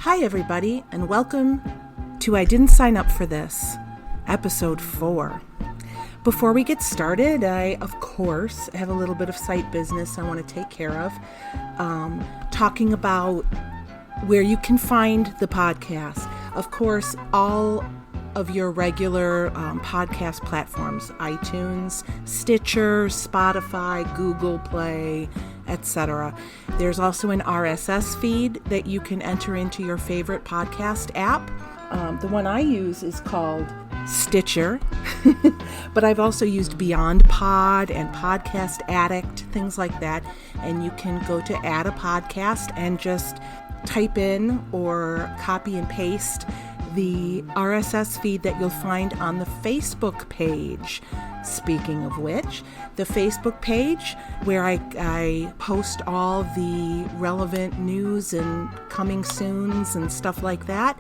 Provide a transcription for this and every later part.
Hi everybody, and welcome to I Didn't Sign Up for This, episode 4. Before we get started, I, of course, have a little bit of site business I want to take care of, talking about where you can find the podcast. Of course, all of your regular podcast platforms, iTunes, Stitcher, Spotify, Google Play, etc. There's also an RSS feed that you can enter into your favorite podcast app. The one I use is called Stitcher, but I've also used Beyond Pod and Podcast Addict, things like that. And you can go to add a podcast and just type in or copy and paste the RSS feed that you'll find on the Facebook page. Speaking of which, the Facebook page where I post all the relevant news and coming soons and stuff like that,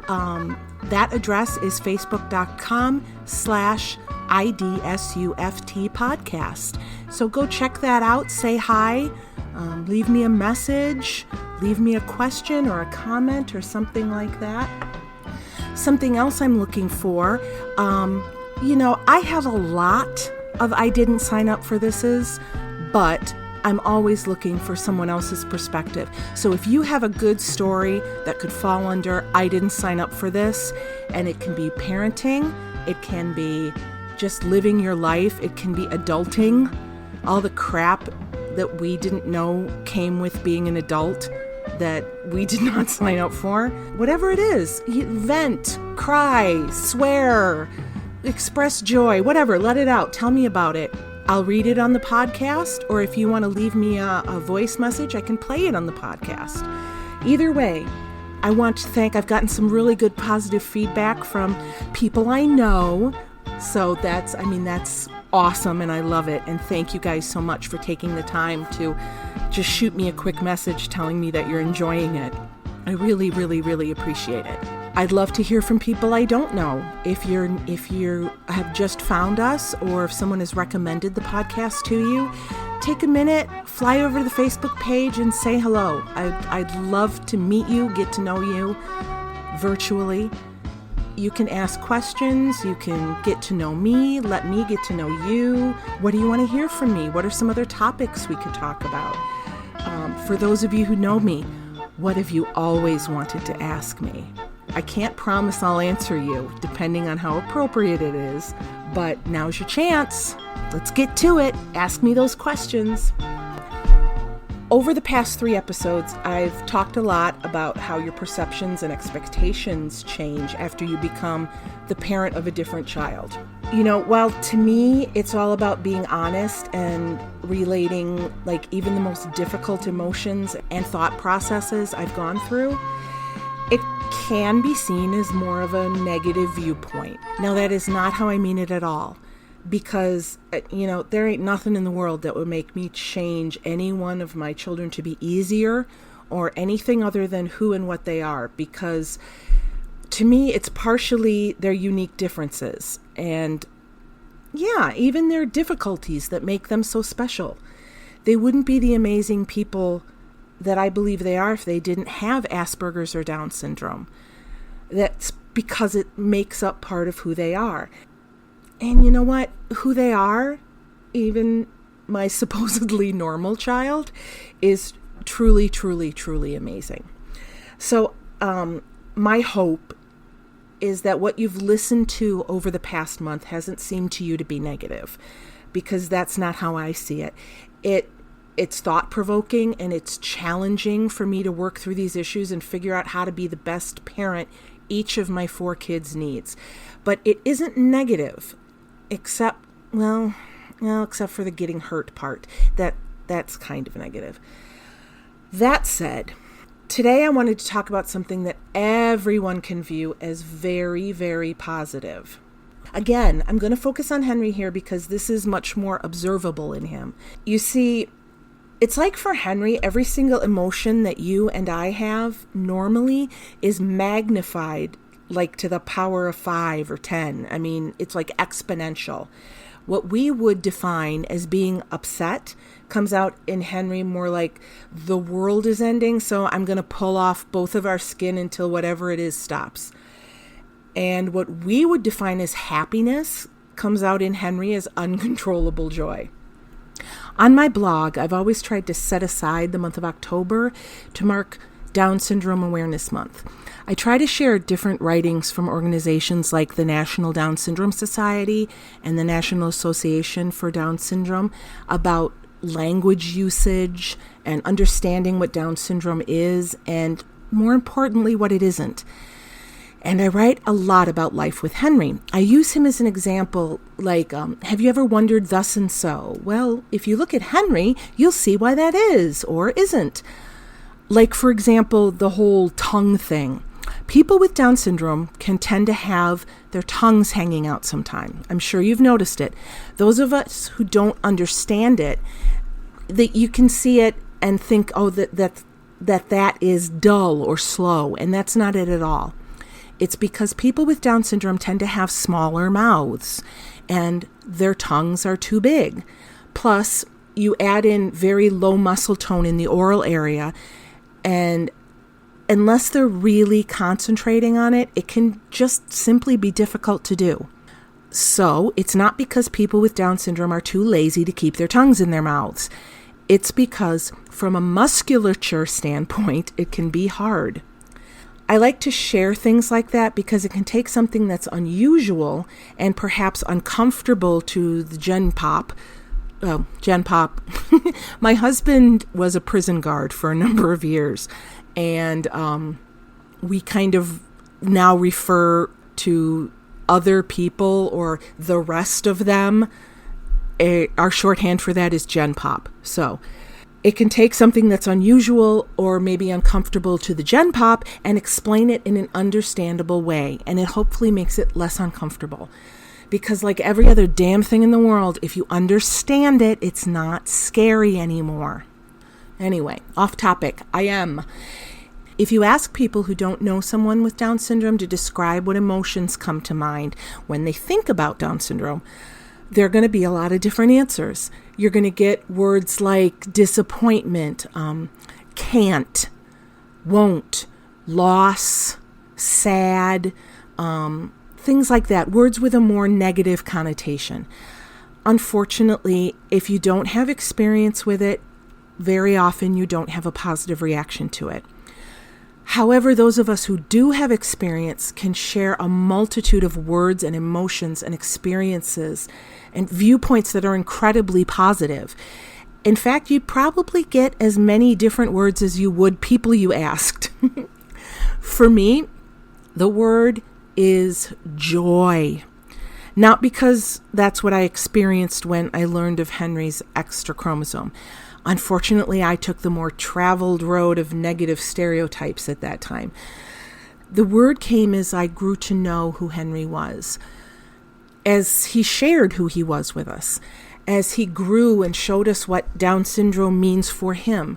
that address is facebook.com/IDSUFT podcast. So go check that out, say hi, leave me a message, leave me a question or a comment or something like that. Something else I'm looking for, I have a lot of I didn't sign up for thises, but I'm always looking for someone else's perspective. So if you have a good story that could fall under I didn't sign up for this, and it can be parenting, it can be just living your life, it can be adulting, all the crap that we didn't know came with being an adult that we did not sign up for. Whatever it is, vent, cry, swear, express joy, whatever, let it out. Tell me about it. I'll read it on the podcast, or if you want to leave me a voice message, I can play it on the podcast. Either way, I want to thank, I've gotten some really good positive feedback from people I know. So that's awesome, and I love it. And thank you guys so much for taking the time to just shoot me a quick message telling me that you're enjoying it. I really, really, really appreciate it. I'd love to hear from people I don't know. If you have just found us, or if someone has recommended the podcast to you, take a minute, fly over to the Facebook page and say hello. I'd love to meet you, get to know you virtually. You can ask questions, you can get to know me, let me get to know you. What do you want to hear from me? What are some other topics we could talk about? For those of you who know me, what have you always wanted to ask me? I can't promise I'll answer you, depending on how appropriate it is, but now's your chance. Let's get to it. Ask me those questions. Over the past 3 episodes, I've talked a lot about how your perceptions and expectations change after you become the parent of a different child. While to me, it's all about being honest and relating even the most difficult emotions and thought processes I've gone through, it can be seen as more of a negative viewpoint. Now, that is not how I mean it at all. Because, there ain't nothing in the world that would make me change any one of my children to be easier or anything other than who and what they are. Because to me, it's partially their unique differences and, even their difficulties that make them so special. They wouldn't be the amazing people that I believe they are if they didn't have Asperger's or Down syndrome. That's because it makes up part of who they are. And you know what? Who they are, even my supposedly normal child, is truly, truly, truly amazing. So my hope is that what you've listened to over the past month hasn't seemed to you to be negative, because that's not how I see it. It's thought-provoking, and it's challenging for me to work through these issues and figure out how to be the best parent each of my 4 kids needs. But it isn't negative. Except for the getting hurt part. That's kind of negative. That said, today I wanted to talk about something that everyone can view as very, very positive. Again, I'm going to focus on Henry here because this is much more observable in him. You see, it's like for Henry, every single emotion that you and I have normally is magnified to the power of 5 or 10. It's exponential. what we would define as being upset comes out in Henry more like the world is ending, so I'm going to pull off both of our skin until whatever it is stops. And what we would define as happiness comes out in Henry as uncontrollable joy. On my blog, I've always tried to set aside the month of October to mark Down Syndrome Awareness Month. I try to share different writings from organizations like the National Down Syndrome Society and the National Association for Down Syndrome about language usage and understanding what Down syndrome is, and more importantly, what it isn't. And I write a lot about life with Henry. I use him as an example, like, have you ever wondered thus and so? Well, if you look at Henry, you'll see why that is or isn't. Like, for example, the whole tongue thing. People with Down syndrome can tend to have their tongues hanging out sometime. I'm sure you've noticed it. Those of us who don't understand it, that you can see it and think, oh, that is dull or slow, and that's not it at all. It's because people with Down syndrome tend to have smaller mouths and their tongues are too big. Plus, you add in very low muscle tone in the oral area, and unless they're really concentrating on it, it can just simply be difficult to do. So, it's not because people with Down syndrome are too lazy to keep their tongues in their mouths. It's because, from a musculature standpoint, it can be hard. I like to share things like that because it can take something that's unusual and perhaps uncomfortable to the Gen Pop. My husband was a prison guard for a number of years, and we kind of now refer to other people or the rest of them. Our shorthand for that is Gen Pop. So it can take something that's unusual or maybe uncomfortable to the Gen Pop and explain it in an understandable way, and it hopefully makes it less uncomfortable. Because like every other damn thing in the world, if you understand it, it's not scary anymore. Anyway, off topic. If you ask people who don't know someone with Down syndrome to describe what emotions come to mind when they think about Down syndrome, there are going to be a lot of different answers. You're going to get words like disappointment, can't, won't, loss, sad, things like that, words with a more negative connotation. Unfortunately, if you don't have experience with it, very often you don't have a positive reaction to it. However, those of us who do have experience can share a multitude of words and emotions and experiences and viewpoints that are incredibly positive. In fact, you probably get as many different words as you would people you asked. For me, the word is joy. Not because that's what I experienced when I learned of Henry's extra chromosome. Unfortunately, I took the more traveled road of negative stereotypes at that time. The word came as I grew to know who Henry was, as he shared who he was with us, as he grew and showed us what Down syndrome means for him.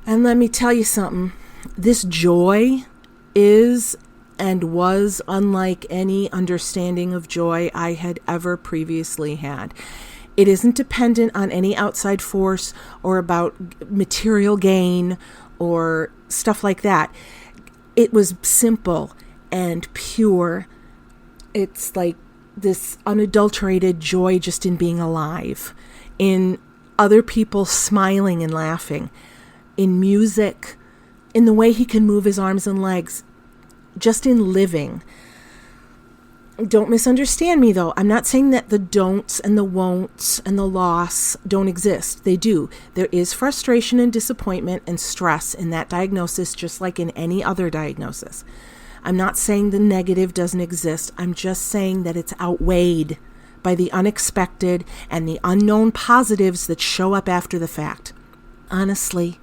And let me tell you something, this joy is and was unlike any understanding of joy I had ever previously had. It isn't dependent on any outside force or about material gain or stuff like that. It was simple and pure. It's like this unadulterated joy just in being alive, in other people smiling and laughing, in music, in the way he can move his arms and legs, just in living. Don't misunderstand me, though. I'm not saying that the don'ts and the won'ts and the loss don't exist. They do. There is frustration and disappointment and stress in that diagnosis, just like in any other diagnosis. I'm not saying the negative doesn't exist. I'm just saying that it's outweighed by the unexpected and the unknown positives that show up after the fact. Honestly,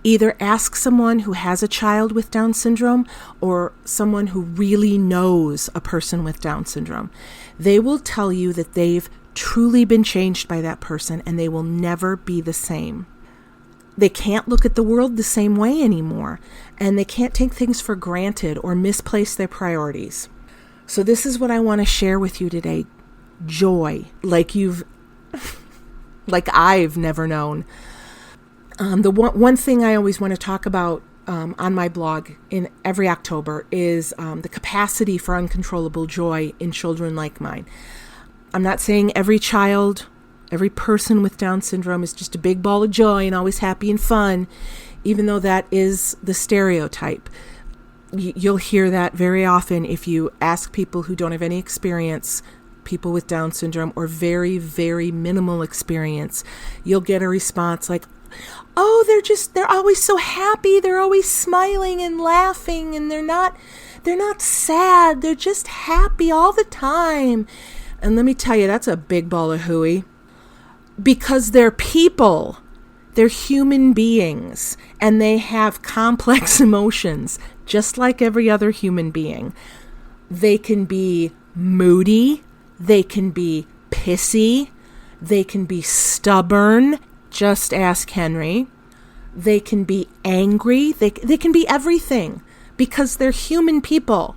either ask someone who has a child with Down syndrome or someone who really knows a person with Down syndrome. They will tell you that they've truly been changed by that person and they will never be the same. They can't look at the world the same way anymore, and they can't take things for granted or misplace their priorities. So this is what I want to share with you today. joy like I've never known. The one thing I always want to talk about on my blog in every October is the capacity for uncontrollable joy in children like mine. I'm not saying every child, every person with Down syndrome is just a big ball of joy and always happy and fun, even though that is the stereotype. You'll hear that very often if you ask people who don't have any experience, people with Down syndrome, or very, very minimal experience. You'll get a response like, oh, they're always so happy. They're always smiling and laughing, and they're not sad. They're just happy all the time. And let me tell you, that's a big ball of hooey, because they're people. They're human beings, and they have complex emotions, just like every other human being. They can be moody. They can be pissy. They can be stubborn. Just ask Henry. They can be angry. They can be everything, because they're human people.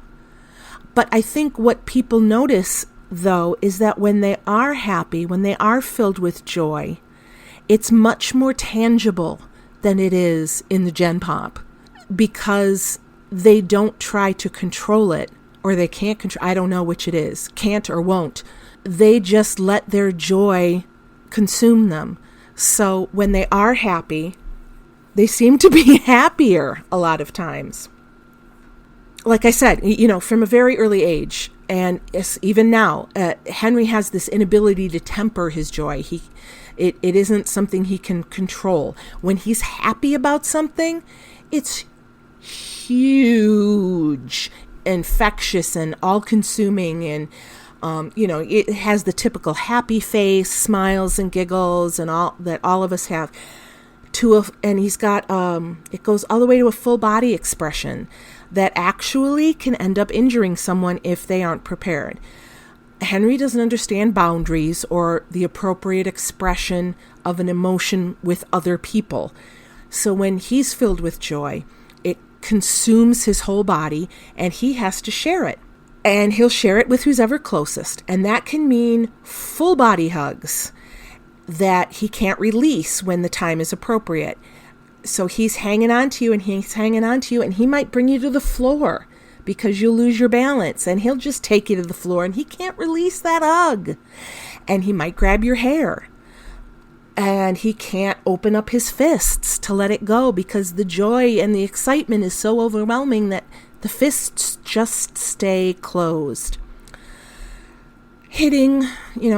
But I think what people notice, though, is that when they are happy, when they are filled with joy, it's much more tangible than it is in the Gen Pop, because they don't try to control it, or they can't control. I don't know which it is, can't or won't. They just let their joy consume them. So when they are happy, they seem to be happier a lot of times. Like I said, from a very early age, and even now, Henry has this inability to temper his joy. It isn't something he can control. When he's happy about something, it's huge, infectious, and all-consuming, and it has the typical happy face, smiles and giggles, and all that all of us have. And he's got it goes all the way to a full body expression that actually can end up injuring someone if they aren't prepared. Henry doesn't understand boundaries or the appropriate expression of an emotion with other people. So when he's filled with joy, it consumes his whole body, and he has to share it. And he'll share it with who's ever closest. And that can mean full body hugs that he can't release when the time is appropriate. So he's hanging on to you, and he might bring you to the floor because you'll lose your balance, and he'll just take you to the floor, and he can't release that hug. And he might grab your hair, and he can't open up his fists to let it go because the joy and the excitement is so overwhelming that the fists just stay closed. Hitting,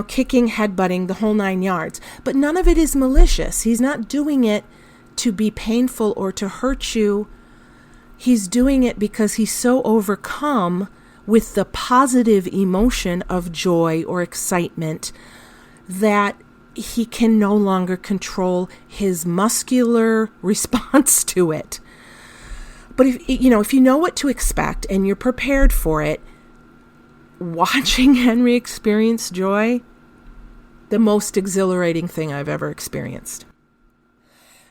kicking, headbutting, the whole 9 yards. But none of it is malicious. He's not doing it to be painful or to hurt you. He's doing it because he's so overcome with the positive emotion of joy or excitement that he can no longer control his muscular response to it. But if you know what to expect and you're prepared for it, watching Henry experience joy, the most exhilarating thing I've ever experienced.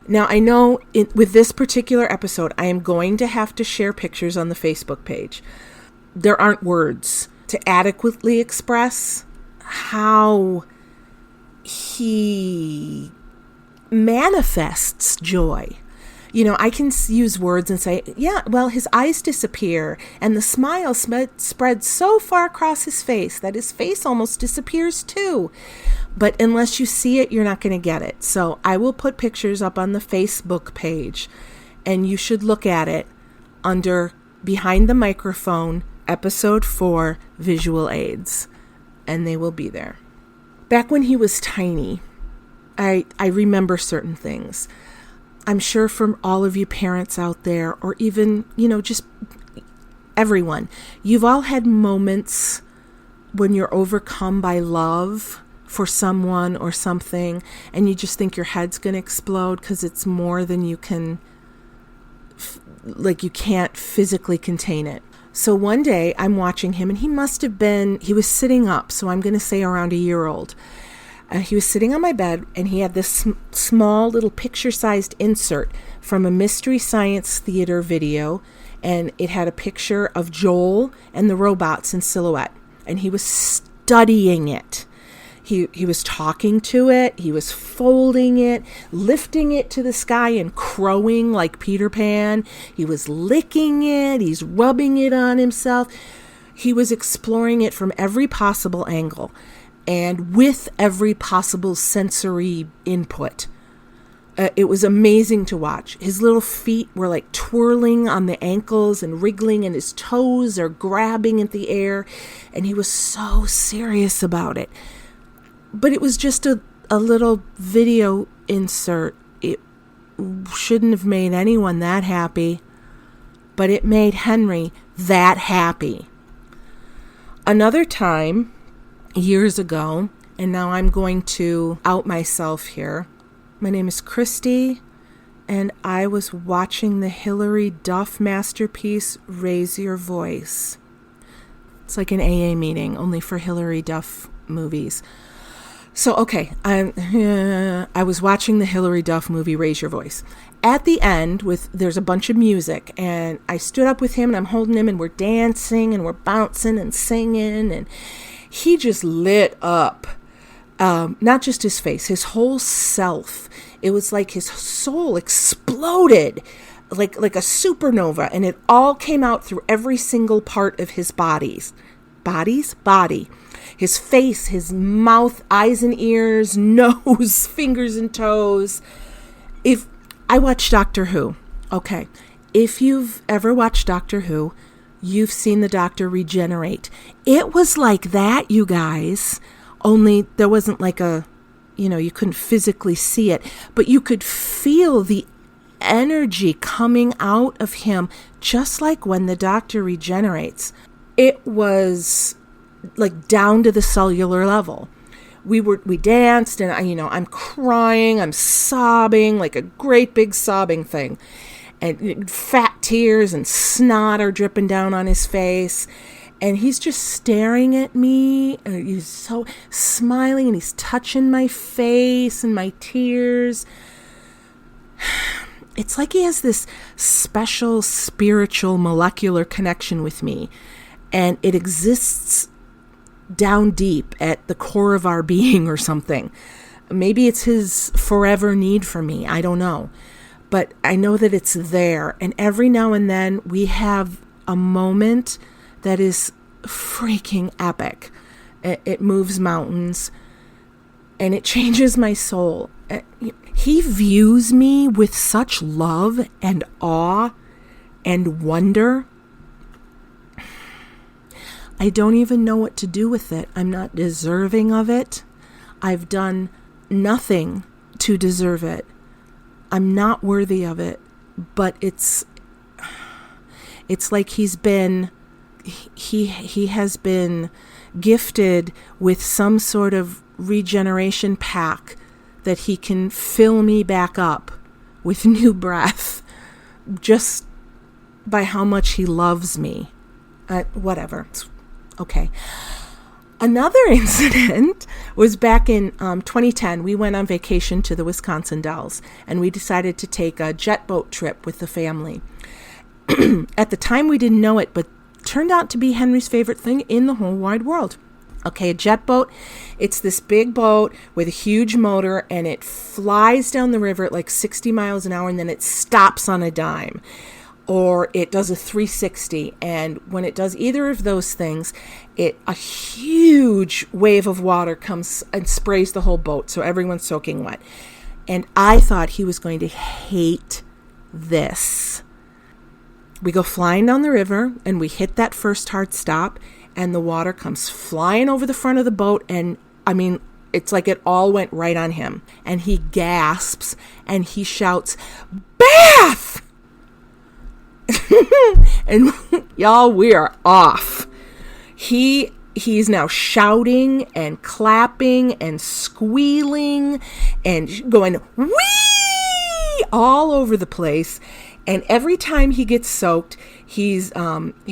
Now, I know with this particular episode, I am going to have to share pictures on the Facebook page. There aren't words to adequately express how he manifests joy. I can use words and say, yeah, well, his eyes disappear, and the smile spreads so far across his face that his face almost disappears too. But unless you see it, you're not going to get it. So I will put pictures up on the Facebook page, and you should look at it under Behind the Microphone, Episode 4, Visual Aids, and they will be there. Back when he was tiny, I remember certain things. I'm sure from all of you parents out there, or even, just everyone, you've all had moments when you're overcome by love for someone or something, and you just think your head's going to explode because it's more than you can, you can't physically contain it. So one day I'm watching him, and he was sitting up, so I'm going to say around a year old. He was sitting on my bed, and he had this small little picture-sized insert from a Mystery Science Theater video, and it had a picture of Joel and the robots in silhouette. And he was studying it. He was talking to it, he was folding it, lifting it to the sky and crowing like Peter Pan. He was licking it, he's rubbing it on himself. He was exploring it from every possible angle and with every possible sensory input. It was amazing to watch. His little feet were like twirling on the ankles and wriggling, and his toes are grabbing at the air, and he was so serious about it. But it was just a little video insert. It shouldn't have made anyone that happy, but it made Henry that happy. Another time, years ago, and now I'm going to out myself here. My name is Christy, and I was watching the Hilary Duff masterpiece, Raise Your Voice. It's like an AA meeting, only for Hilary Duff movies. So, okay, I was watching the Hilary Duff movie, Raise Your Voice. At the end, there's a bunch of music, and I stood up with him, and I'm holding him, and we're dancing, and we're bouncing and singing, and he just lit up. Not just his face, his whole self. It was like his soul exploded like a supernova, and it all came out through every single part of his body. His face, his mouth, eyes and ears, nose, fingers and toes. If I watch Doctor Who, okay, if you've ever watched Doctor Who, you've seen the Doctor regenerate. It was like that, you guys, only there wasn't like you couldn't physically see it, but you could feel the energy coming out of him, just like when the Doctor regenerates. It was like down to the cellular level. We danced, and I'm crying, I'm sobbing, like a great big sobbing thing, and fat tears and snot are dripping down on his face, and he's just staring at me, and he's so smiling, and he's touching my face and my tears. It's like he has this special spiritual molecular connection with me, and it exists down deep at the core of our being or something. Maybe it's his forever need for me. I don't know. But I know that it's there. And every now and then we have a moment that is freaking epic. It moves mountains and it changes my soul. He views me with such love and awe and wonder. I don't even know what to do with it. I'm not deserving of it. I've done nothing to deserve it. I'm not worthy of it. But it's like he has been gifted with some sort of regeneration pack that he can fill me back up with new breath just by how much he loves me. Whatever. Okay. Another incident was back in 2010. We went on vacation to the Wisconsin Dells, and we decided to take a jet boat trip with the family. At the time, we didn't know it, but turned out to be Henry's favorite thing in the whole wide world. Okay, a jet boat, it's this big boat with a huge motor, and it flies down the river at like 60 miles an hour, and then it stops on a dime. Or it does a 360, and when it does either of those things, a huge wave of water comes and sprays the whole boat, so everyone's soaking wet. And I thought he was going to hate this. We go flying down the river, and we hit that first hard stop, and the water comes flying over the front of the boat, and it's like it all went right on him. And he gasps, and he shouts, "Bath!" And y'all, we are off. He's now shouting and clapping and squealing and going wee all over the place. And every time he gets soaked, he's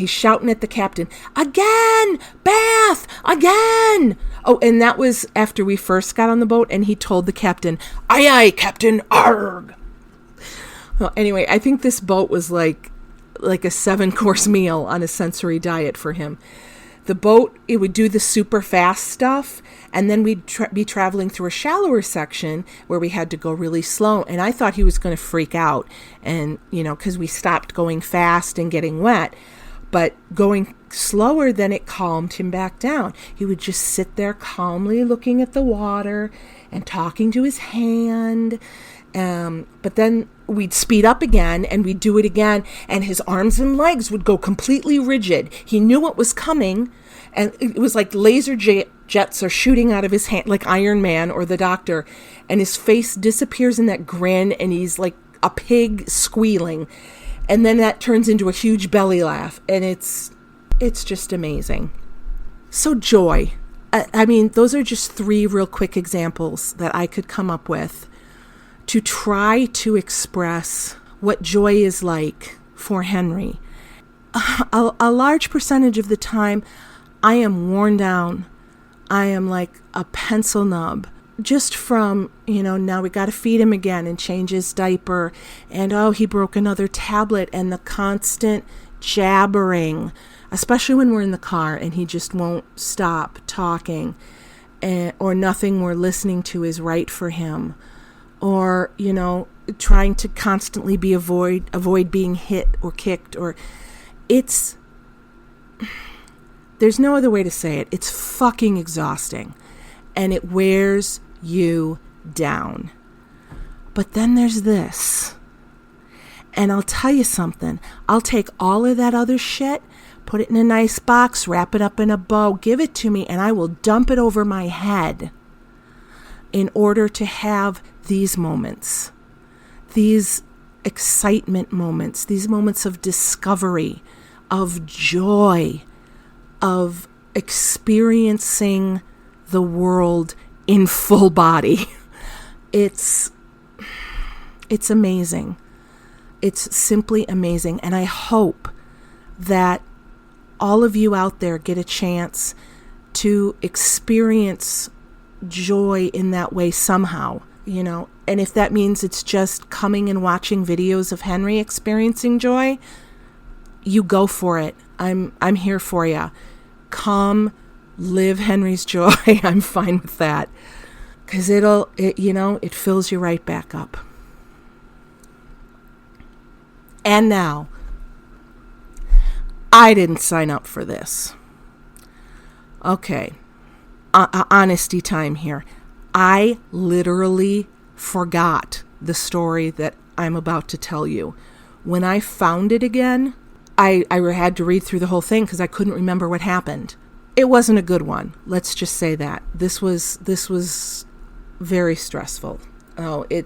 shouting at the captain, "Again, bath, again!" Oh, and that was after we first got on the boat, and he told the captain, "Aye, aye, Captain, arg." Well, anyway, I think this boat was like a 7-course meal on a sensory diet for him. the boat, it would do the super fast stuff, and then we'd be traveling through a shallower section where we had to go really slow. And I thought he was going to freak out, and because we stopped going fast and getting wet. But going slower, then it calmed him back down. He would just sit there calmly looking at the water and talking to his hand. But then we'd speed up again and we'd do it again, and his arms and legs would go completely rigid. He knew what was coming, and it was like laser jets are shooting out of his hand, like Iron Man or the Doctor, and his face disappears in that grin, and he's like a pig squealing. And then that turns into a huge belly laugh, and it's just amazing. So joy. I mean, those are just 3 real quick examples that I could come up with to try to express what joy is like for Henry. A large percentage of the time, I am worn down. I am like a pencil nub. Just from, now we got to feed him again and change his diaper. And, he broke another tablet, and the constant jabbering, especially when we're in the car and he just won't stop talking, or nothing we're listening to is right for him. Or, trying to constantly avoid being hit or kicked, or there's no other way to say it. It's fucking exhausting, and it wears you down. But then there's this. And I'll tell you something. I'll take all of that other shit, put it in a nice box, wrap it up in a bow, give it to me, and I will dump it over my head in order to have these moments, these excitement moments, these moments of discovery, of joy, of experiencing the world in full body. It's amazing. It's simply amazing. And I hope that all of you out there get a chance to experience joy in that way somehow, and if that means it's just coming and watching videos of Henry experiencing joy, you go for it. I'm here for you. Come live Henry's joy. I'm fine with that, because it fills you right back up. And now, I didn't sign up for this. Okay, honesty time here. I literally forgot the story that I'm about to tell you. When I found it again, I had to read through the whole thing because I couldn't remember what happened. It wasn't a good one. Let's just say that. This was very stressful. I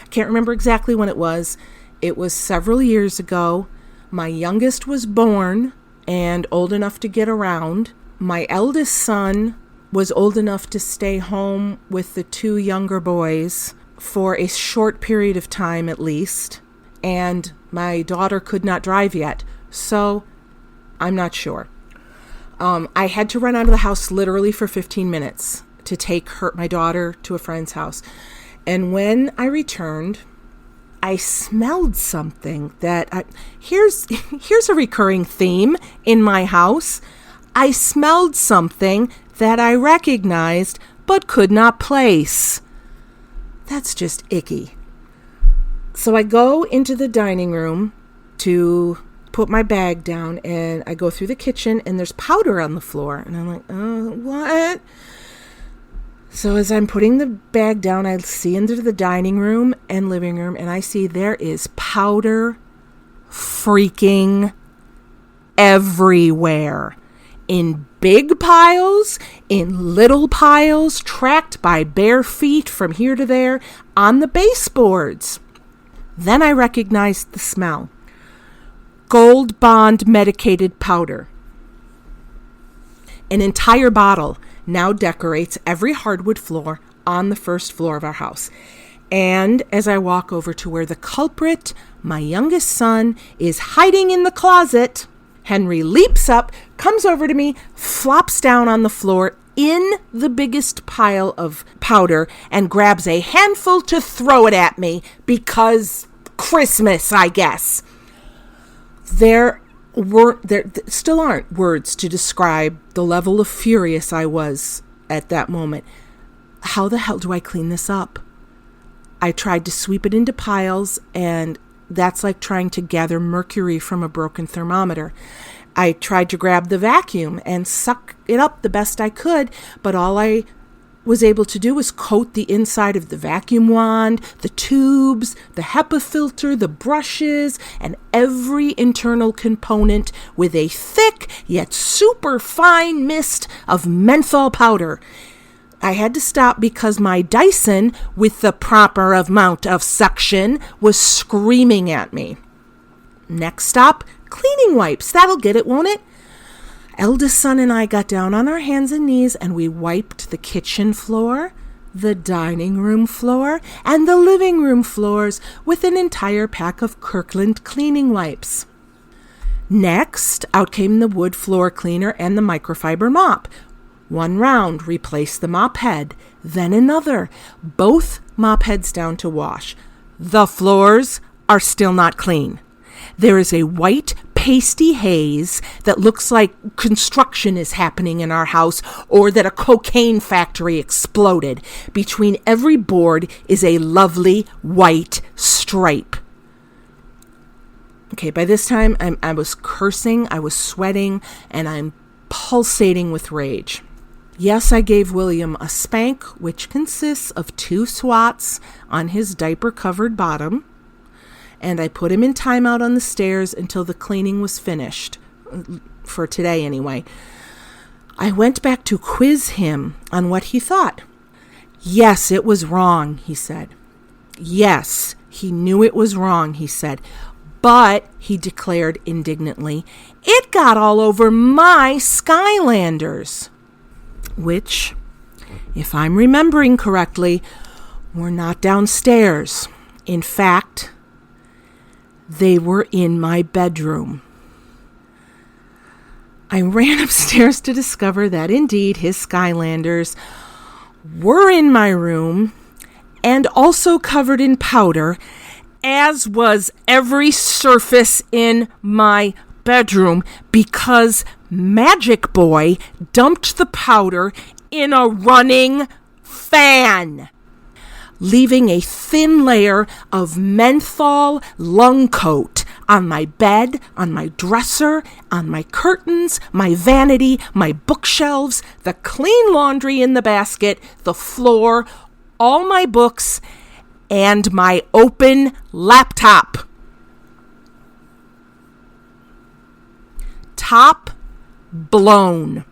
can't remember exactly when it was. It was several years ago. My youngest was born and old enough to get around. My eldest son was old enough to stay home with the 2 younger boys for a short period of time at least. And my daughter could not drive yet. So I'm not sure. I had to run out of the house literally for 15 minutes to take my daughter to a friend's house. And when I returned, I smelled something that here's a recurring theme in my house. I smelled something that I recognized but could not place. That's just icky. So I go into the dining room to put my bag down, and I go through the kitchen, and there's powder on the floor. And I'm like, what? So as I'm putting the bag down, I see into the dining room and living room, and I see there is powder freaking everywhere. In big piles, in little piles, tracked by bare feet from here to there, on the baseboards. Then I recognized the smell. Gold Bond medicated powder. An entire bottle now decorates every hardwood floor on the first floor of our house. And as I walk over to where the culprit, my youngest son, is hiding in the closet, Henry leaps up, comes over to me, flops down on the floor in the biggest pile of powder, and grabs a handful to throw it at me because Christmas, I guess. There still aren't words to describe the level of furious I was at that moment. How the hell do I clean this up? I tried to sweep it into piles, and that's like trying to gather mercury from a broken thermometer. I tried to grab the vacuum and suck it up the best I could, but all I was able to do was coat the inside of the vacuum wand, the tubes, the HEPA filter, the brushes, and every internal component with a thick yet super fine mist of menthol powder. I had to stop because my Dyson, with the proper amount of suction, was screaming at me. Next stop, cleaning wipes. That'll get it, won't it? Eldest Son and I got down on our hands and knees and we wiped the kitchen floor, the dining room floor, and the living room floors with an entire pack of Kirkland cleaning wipes. Next, out came the wood floor cleaner and the microfiber mop. One round replaced the mop head, then another, both mop heads down to wash. The floors are still not clean. There is a white pasty haze that looks like construction is happening in our house or that a cocaine factory exploded. Between every board is a lovely white stripe. Okay, by this time I was cursing, I was sweating, and I'm pulsating with rage. Yes, I gave William a spank, which consists of 2 swats on his diaper-covered bottom, and I put him in timeout on the stairs until the cleaning was finished, for today anyway. I went back to quiz him on what he thought. Yes, it was wrong, he said. Yes, he knew it was wrong, he said. But, he declared indignantly, it got all over my Skylanders. Which, if I'm remembering correctly, were not downstairs. In fact, they were in my bedroom. I ran upstairs to discover that indeed his Skylanders were in my room and also covered in powder, as was every surface in my bedroom, because Magic Boy dumped the powder in a running fan, leaving a thin layer of menthol lung coat on my bed, on my dresser, on my curtains, my vanity, my bookshelves, the clean laundry in the basket, the floor, all my books, and my open laptop. Top blown.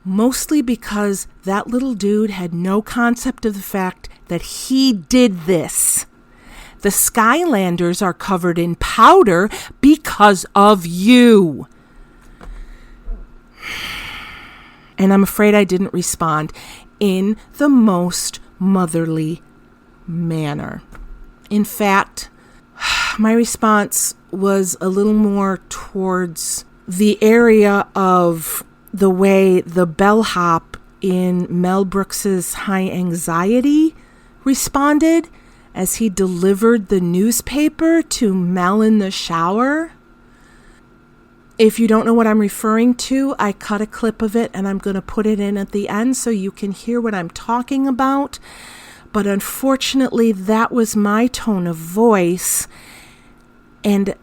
Mostly because that little dude had no concept of the fact that he did this. The Skylanders are covered in powder because of you. And I'm afraid I didn't respond in the most motherly manner. In fact, my response was a little more towards the area of the way the bellhop in Mel Brooks's High Anxiety responded as he delivered the newspaper to Mel in the shower. If you don't know what I'm referring to, I cut a clip of it and I'm going to put it in at the end so you can hear what I'm talking about. But unfortunately, that was my tone of voice. And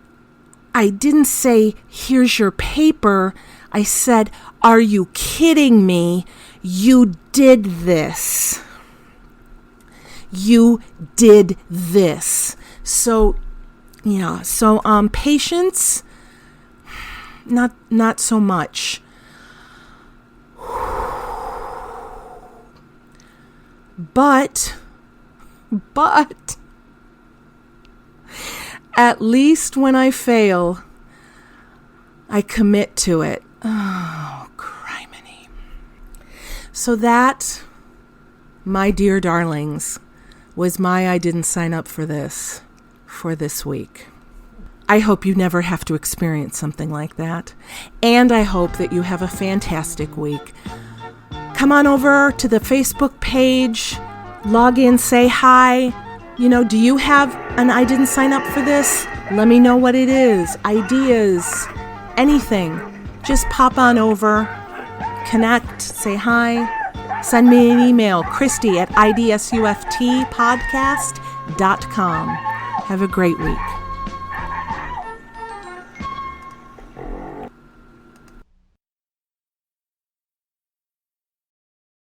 I didn't say, here's your paper. I said, are you kidding me? You did this. You did this. So, yeah. So, patience, not so much. But, at least when I fail, I commit to it. Oh, criminy. So that, my dear darlings, was my I didn't sign up for this week. I hope you never have to experience something like that. And I hope that you have a fantastic week. Come on over to the Facebook page, log in, say hi. Do you have an I didn't sign up for this? Let me know what it is, ideas, anything. Just pop on over, connect, say hi, send me an email, Christy at idsuftpodcast.com. Have a great week.